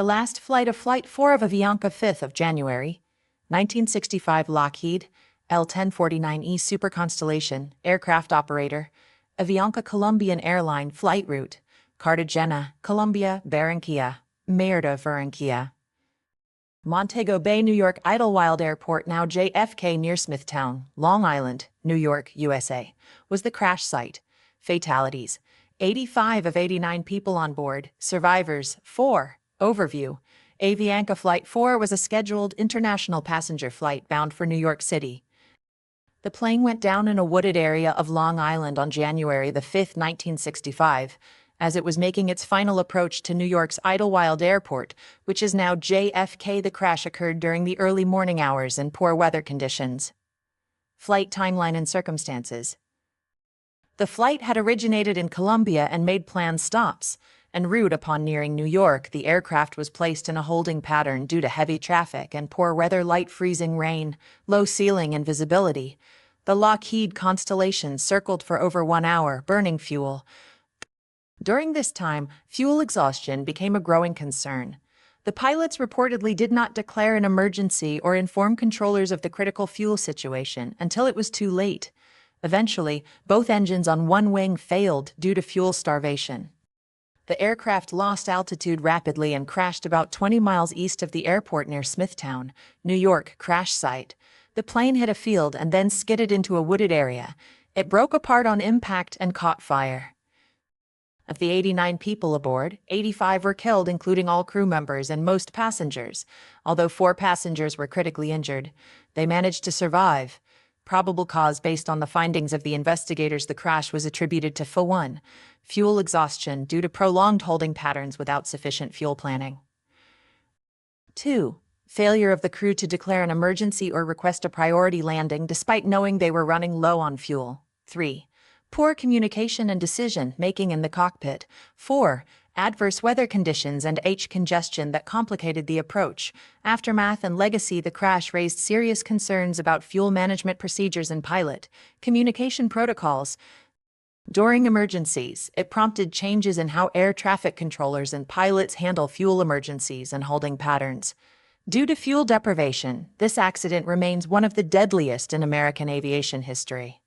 last flight of Flight 4 of Avianca 5th of January, 1965 Lockheed L-1049E Super Constellation, aircraft operator, Avianca Colombian airline flight route, Cartagena, Colombia, Barranquilla, Mayor de Barranquilla. Montego Bay, New York, Idlewild Airport, now JFK near Smithtown, Long Island, New York, USA, was the crash site. Fatalities: 85 of 89 people on board, survivors 4. Overview: Avianca Flight 4 was a scheduled international passenger flight bound for New York City. The plane went down in a wooded area of Long Island on January 5, 1965, as it was making its final approach to New York's Idlewild Airport, which is now JFK. The crash occurred during the early morning hours in poor weather conditions. Flight timeline and circumstances. The flight had originated in Colombia and made planned stops. En route upon nearing New York, the aircraft was placed in a holding pattern due to heavy traffic and poor weather, light freezing rain, low ceiling and visibility. The Lockheed Constellation circled for over 1 hour, burning fuel. During this time, fuel exhaustion became a growing concern. The pilots reportedly did not declare an emergency or inform controllers of the critical fuel situation until it was too late. Eventually, both engines on one wing failed due to fuel starvation. The aircraft lost altitude rapidly and crashed about 20 miles east of the airport near Smithtown, New York crash site. The plane hit a field and then skidded into a wooded area. It broke apart on impact and caught fire. Of the 89 people aboard, 85 were killed, including all crew members and most passengers. Although 4 passengers were critically injured, they managed to survive. Probable cause based on the findings of the investigators: the crash was attributed to FA1, fuel exhaustion due to prolonged holding patterns without sufficient fuel planning. 2. Failure of the crew to declare an emergency or request a priority landing despite knowing they were running low on fuel. 3. Poor communication and decision-making in the cockpit. 4. Adverse weather conditions and congestion that complicated the approach. Aftermath and legacy: the crash raised serious concerns about fuel management procedures and pilot communication protocols. During emergencies, it prompted changes in how air traffic controllers and pilots handle fuel emergencies and holding patterns. Due to fuel deprivation, this accident remains one of the deadliest in American aviation history.